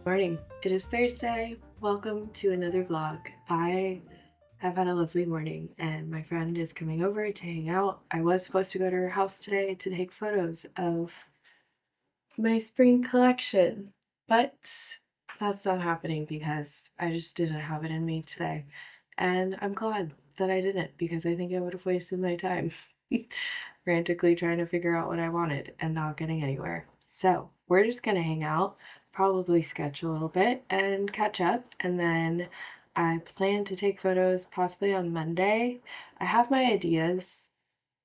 Morning. It is Thursday. Welcome to another vlog. I have had a lovely morning and my friend is coming over to hang out. I was supposed to go to her house today to take photos of my spring collection, but that's not happening because I just didn't have it in me today. And I'm glad that I didn't because I think I would have wasted my time frantically trying to figure out what I wanted and not getting anywhere. So we're just gonna hang out, probably sketch a little bit and catch up. And then I plan to take photos possibly on Monday. I have my ideas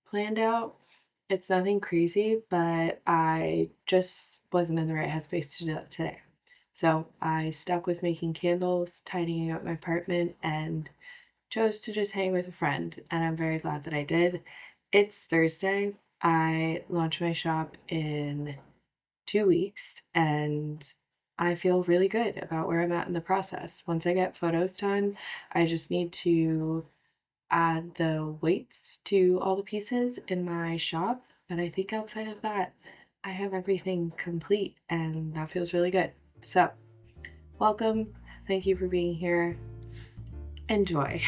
planned out. It's nothing crazy, but I just wasn't in the right headspace to do that today. So I stuck with making candles, tidying up my apartment, and chose to just hang with a friend. And I'm very glad that I did. It's Thursday. I launch my shop in 2 weeks, and I feel really good about where I'm at in the process. Once I get photos done, I just need to add the weights to all the pieces in my shop. But I think outside of that, I have everything complete, and that feels really good. So, welcome. Thank you for being here. Enjoy.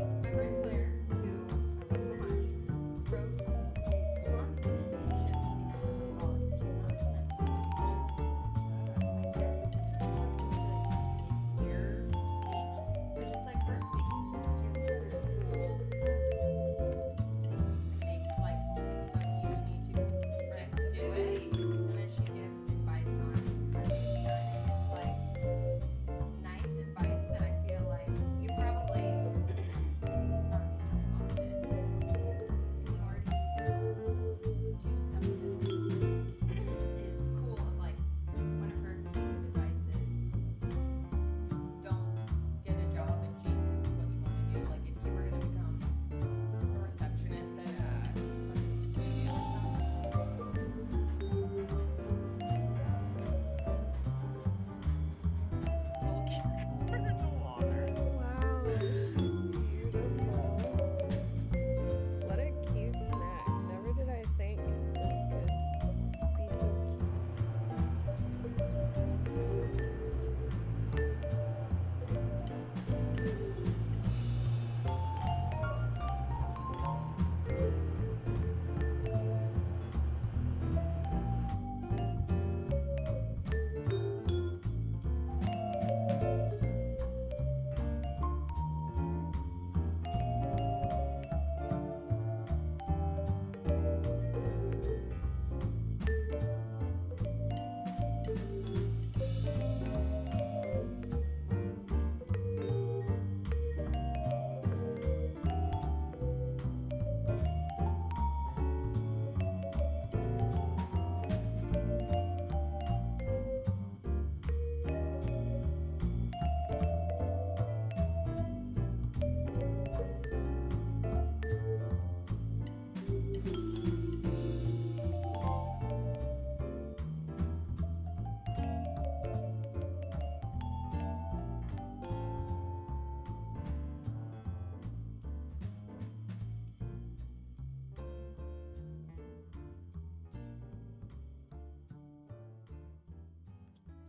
My friend Claire, who I love so much, wrote a long invitation well, it's not an invitation. I guess it's an invitation to like a mid-year speech, which it's like her speaking to the students at her school. I think like, so you need to just do it, and then she gives advice on how to get it done, and it's like nice advice that I feel like you probably already know a lot of it, and you already do some of it, is cool. Of like, one of her pieces of advice is don't get a job adjacent to what you want to do. Like if you were going to become a receptionist at a pottery studio or something, oh, cucumber in the water. Wow, she's beautiful. What a cute snack. Never did I think this could be so cute.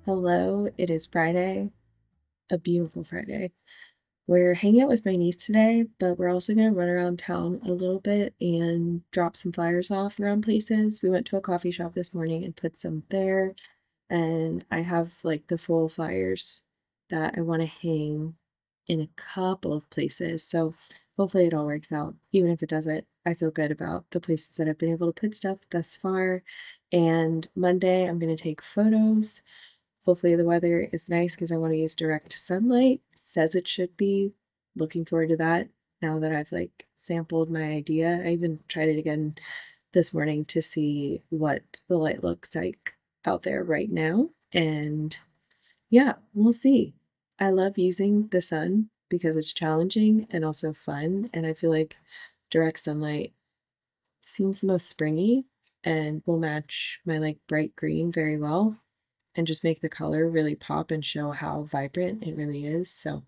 Hello, it is Friday, a beautiful Friday. We're hanging out with my niece today, but we're also going to run around town a little bit and drop some flyers off around places. We went to a coffee shop this morning and put some there, and I have like the full flyers that I want to hang in a couple of places. So hopefully it all works out. Even if it doesn't, I feel good about the places that I've been able to put stuff thus far. And Monday, I'm going to take photos. Hopefully the weather is nice because I want to use direct sunlight. Says it should be. Looking forward to that now that I've like sampled my idea. I even tried it again this morning to see what the light looks like out there right now. And yeah, we'll see. I love using the sun because it's challenging and also fun. And I feel like direct sunlight seems the most springy and will match my like bright green very well and just make the color really pop and show how vibrant it really is. So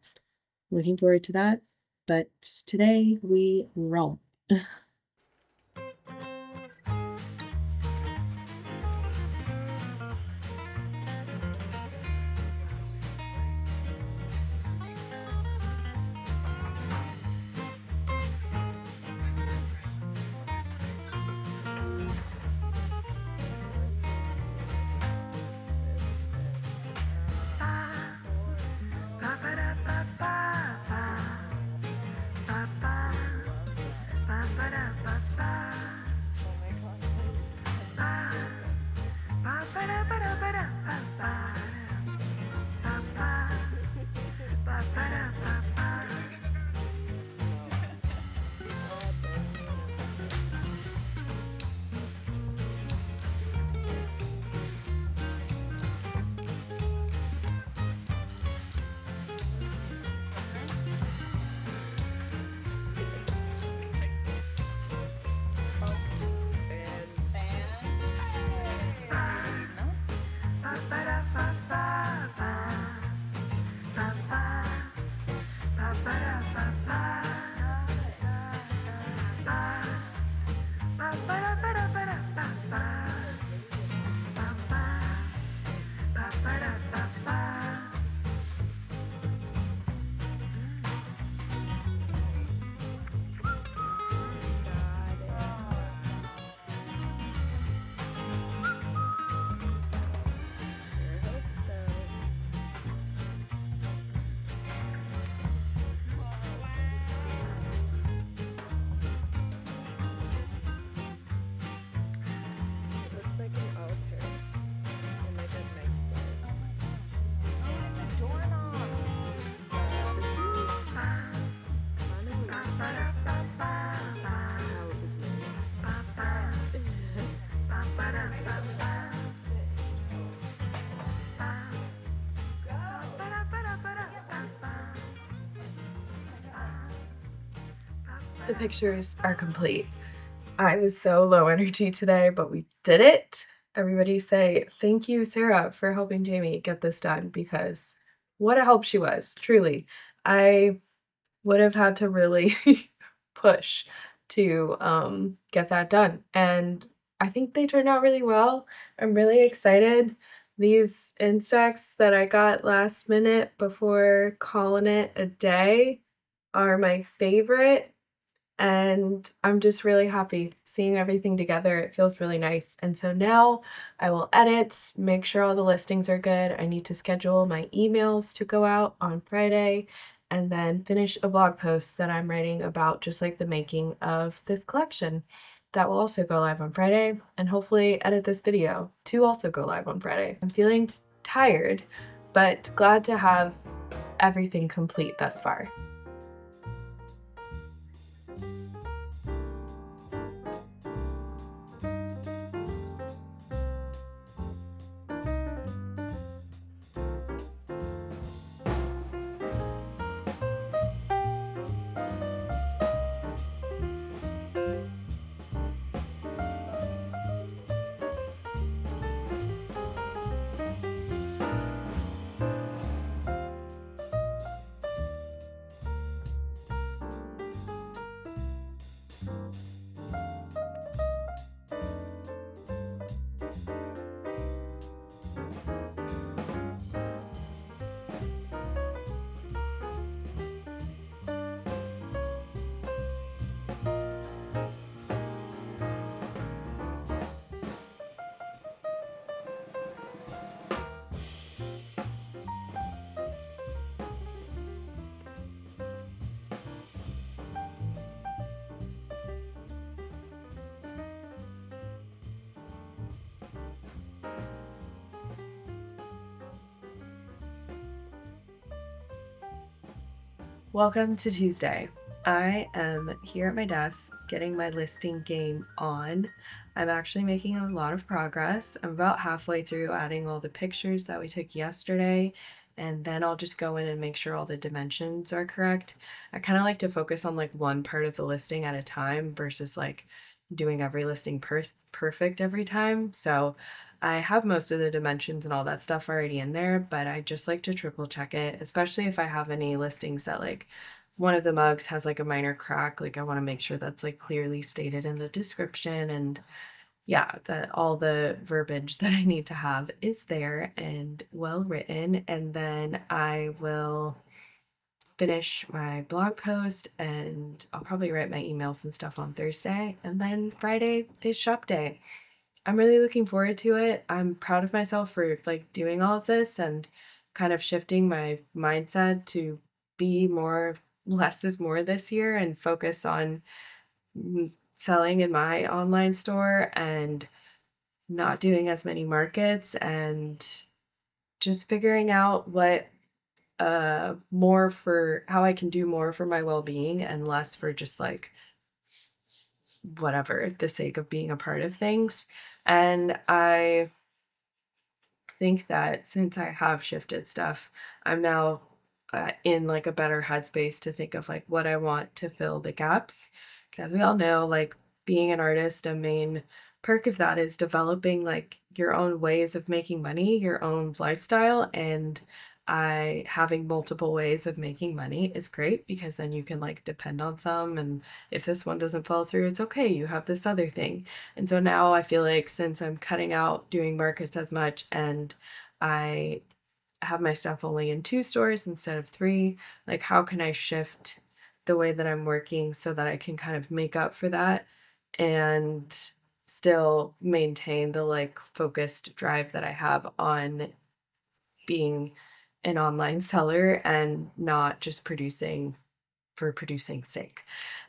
looking forward to that. But today we romp. It looks like an altar in like a nice way. Oh, it's a doorknob. The pictures are complete. I was so low energy today, but we did it. Everybody say thank you, Sarah, for helping Jamie get this done because what a help she was, truly. I would have had to really push to get that done. And I think they turned out really well. I'm really excited. These insects that I got last minute before calling it a day are my favorite. And I'm just really happy seeing everything together. It feels really nice. And so now I will edit, make sure all the listings are good. I need to schedule my emails to go out on Friday and then finish a blog post that I'm writing about just like the making of this collection. That will also go live on Friday and hopefully edit this video to also go live on Friday. I'm feeling tired, but glad to have everything complete thus far. Welcome to Tuesday. I am here at my desk getting my listing game on. I'm actually making a lot of progress. I'm about halfway through adding all the pictures that we took yesterday and then I'll just go in and make sure all the dimensions are correct. I kind of like to focus on like one part of the listing at a time versus like doing every listing perfect every time. So I have most of the dimensions and all that stuff already in there, but I just like to triple check it, especially if I have any listings that like one of the mugs has like a minor crack. Like I want to make sure that's like clearly stated in the description, and yeah, that all the verbiage that I need to have is there and well written. And then I will finish my blog post and I'll probably write my emails and stuff on Thursday. And then Friday is shop day. I'm really looking forward to it. I'm proud of myself for like doing all of this and kind of shifting my mindset to be more less is more this year and focus on selling in my online store and not doing as many markets and just figuring out what more for how I can do more for my well-being and less for just like whatever the sake of being a part of things. And I think that since I have shifted stuff, I'm now in like a better headspace to think of like what I want to fill the gaps. Because as we all know, like being an artist, a main perk of that is developing like your own ways of making money, your own lifestyle, and I having multiple ways of making money is great because then you can like depend on some, and if this one doesn't fall through, it's okay. You have this other thing. And so now I feel like since I'm cutting out doing markets as much and I have my stuff only in 2 stores instead of 3, like how can I shift the way that I'm working so that I can kind of make up for that and still maintain the like focused drive that I have on being an online seller and not just producing for producing sake.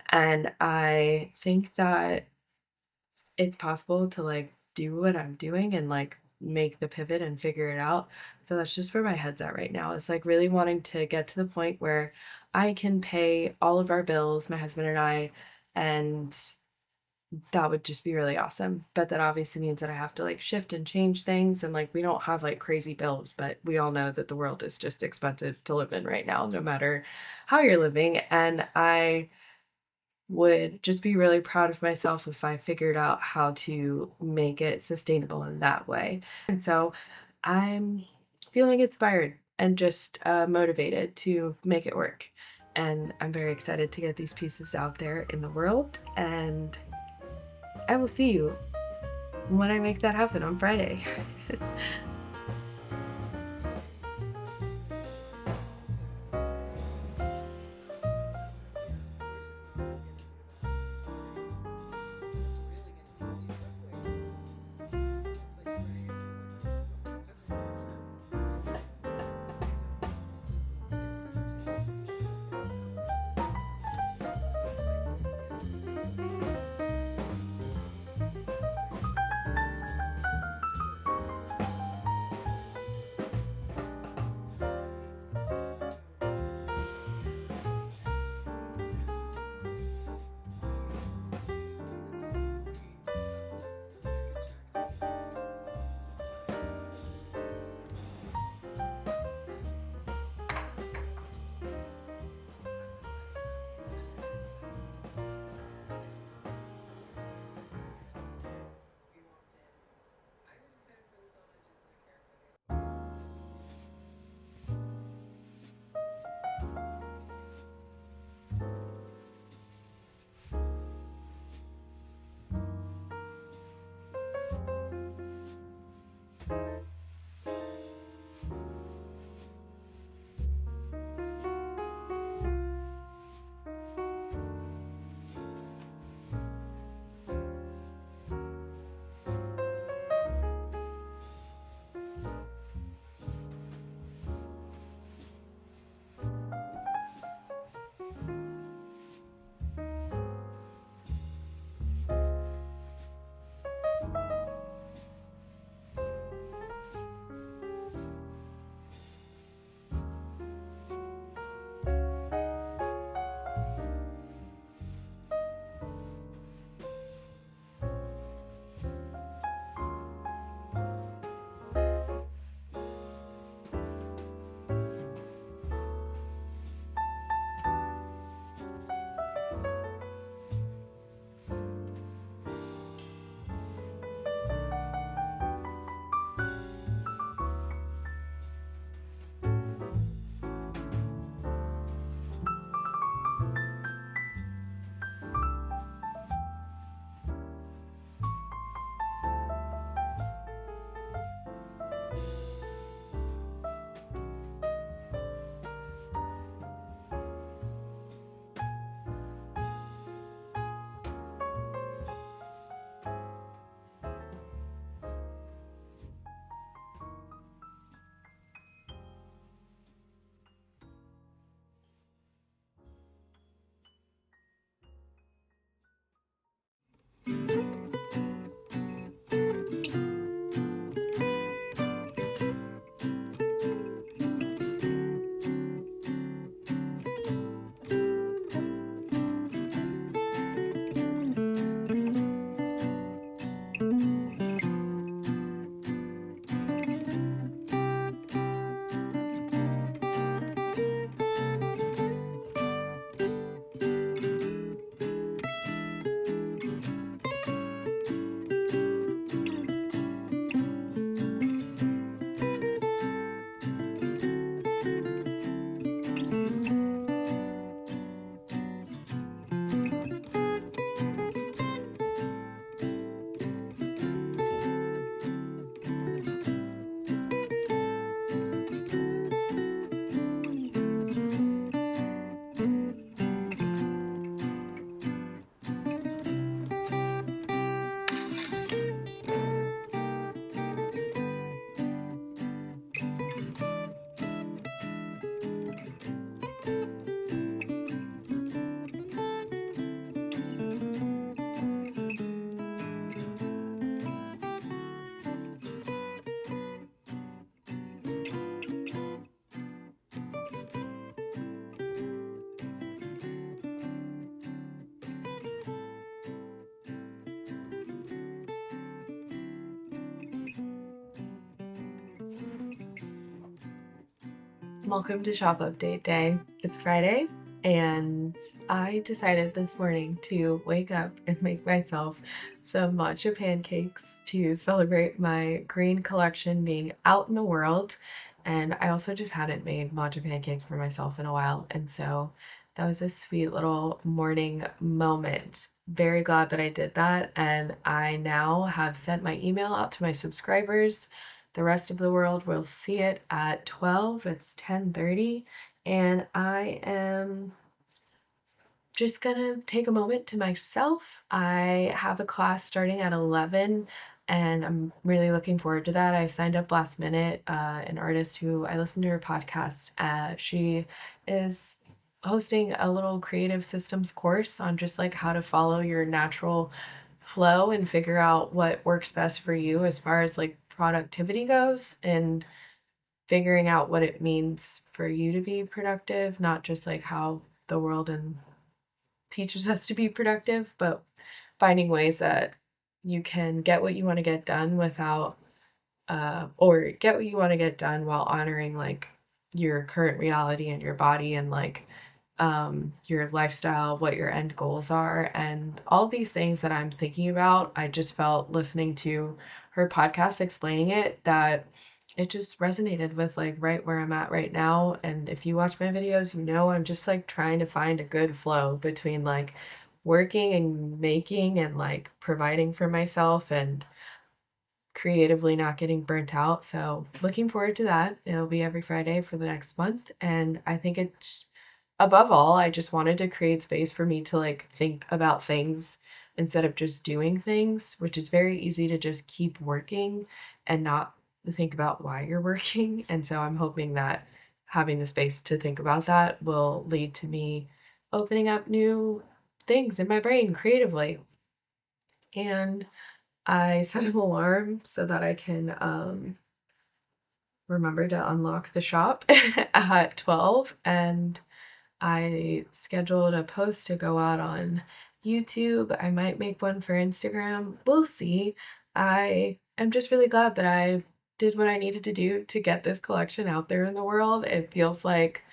And I think that it's possible to like do what I'm doing and like make the pivot and figure it out. So that's just where my head's at right now. It's like really wanting to get to the point where I can pay all of our bills, my husband and I, and that would just be really awesome. But that obviously means that I have to like shift and change things. And like we don't have like crazy bills, but we all know that the world is just expensive to live in right now, no matter how you're living. And I would just be really proud of myself if I figured out how to make it sustainable in that way. And so I'm feeling inspired and just motivated to make it work. And I'm very excited to get these pieces out there in the world. And I will see you when I make that happen on Friday. Welcome to Shop Update Day. It's Friday, and I decided this morning to wake up and make myself some matcha pancakes to celebrate my green collection being out in the world. And I also just hadn't made matcha pancakes for myself in a while, and so that was a sweet little morning moment. Very glad that I did that, and I now have sent my email out to my subscribers. The rest of the world will see it at 12. It's 10:30, and I am just gonna take a moment to myself. I have a class starting at 11, and I'm really looking forward to that. I signed up last minute. An artist who I listened to her podcast. She is hosting a little creative systems course on just like how to follow your natural flow and figure out what works best for you as far as like productivity goes, and figuring out what it means for you to be productive, not just like how the world and teaches us to be productive, but finding ways that you can get what you want to get done without or get what you want to get done while honoring like your current reality and your body and like your lifestyle, what your end goals are, and all these things that I'm thinking about. I just felt listening to her podcast explaining it that it just resonated with like right where I'm at right now. And if you watch my videos, you know I'm just like trying to find a good flow between like working and making and like providing for myself and creatively not getting burnt out. So looking forward to that. It'll be every Friday for the next month. And I think it's above all, I just wanted to create space for me to like think about things instead of just doing things, which is very easy to just keep working and not think about why you're working. And so I'm hoping that having the space to think about that will lead to me opening up new things in my brain creatively. And I set an alarm so that I can remember to unlock the shop at 12. And I scheduled a post to go out on YouTube. I might make one for Instagram. We'll see. I am just really glad that I did what I needed to do to get this collection out there in the world. It feels like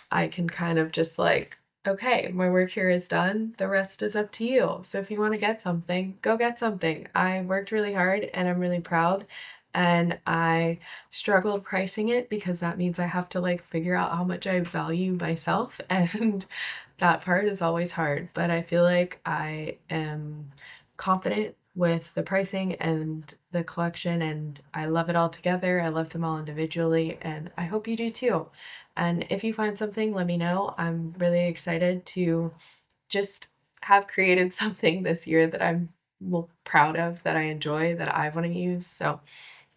I can kind of just like, okay, my work here is done. The rest is up to you. So if you want to get something, go get something. I worked really hard and I'm really proud. And I struggled pricing it because that means I have to like figure out how much I value myself. And that part is always hard. But I feel like I am confident with the pricing and the collection, and I love it all together. I love them all individually, and I hope you do too. And if you find something, let me know. I'm really excited to just have created something this year that I'm proud of, that I enjoy, that I want to use. So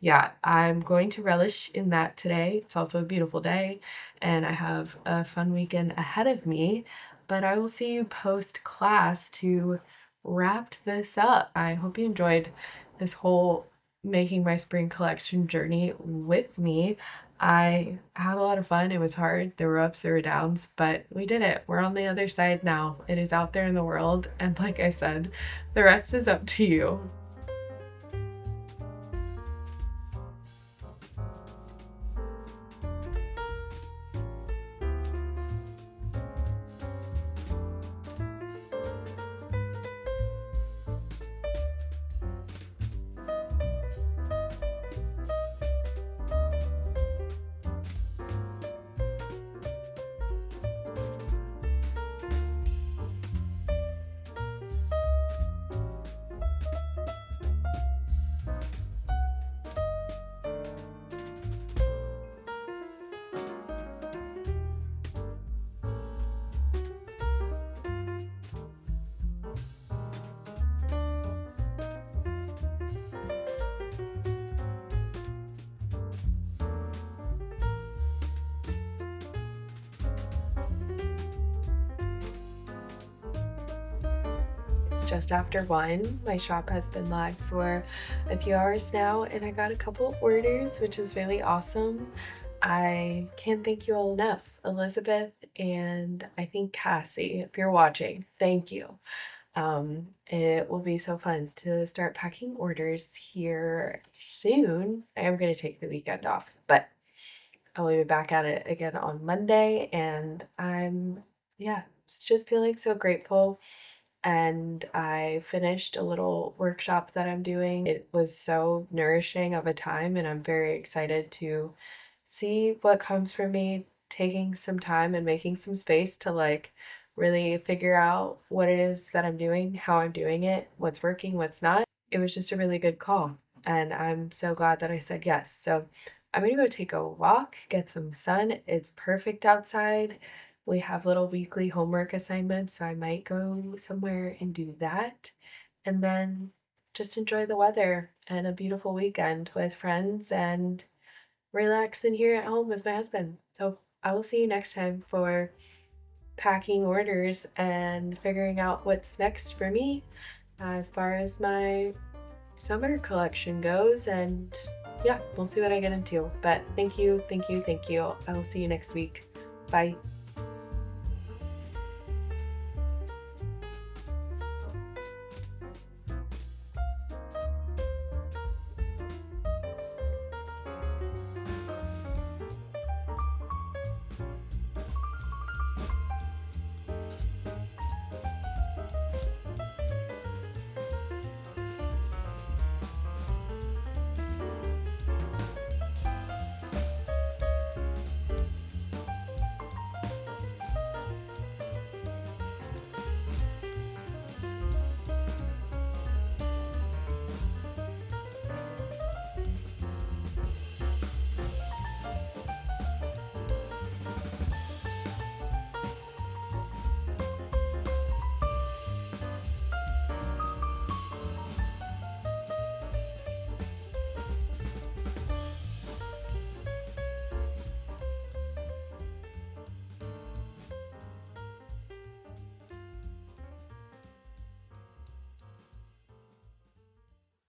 yeah, I'm going to relish in that today. It's also a beautiful day, and I have a fun weekend ahead of me. But I will see you post class to wrap this up. I hope you enjoyed this whole making my spring collection journey with me. I had a lot of fun. It was hard. There were ups, there were downs, but we did it. We're on the other side now. It is out there in the world. And like I said, the rest is up to you. It's just after 1. My shop has been live for a few hours now, and I got a couple orders, which is really awesome. I can't thank you all enough. Elizabeth and I think Cassie, if you're watching, thank you. It will be so fun to start packing orders here soon. I am going to take the weekend off, but I will be back at it again on Monday, and I'm, yeah, just feeling so grateful. And I finished a little workshop that I'm doing. It was so nourishing of a time, and I'm very excited to see what comes from me taking some time and making some space to like really figure out what it is that I'm doing, how I'm doing it, what's working, what's not. It was just a really good call, and I'm so glad that I said yes. So I'm gonna go take a walk, get some sun. It's perfect outside. We have little weekly homework assignments, so I might go somewhere and do that. And then just enjoy the weather and a beautiful weekend with friends and relax in here at home with my husband. So I will see you next time for packing orders and figuring out what's next for me as far as my summer collection goes. And yeah, we'll see what I get into. But thank you, thank you, thank you. I will see you next week. Bye.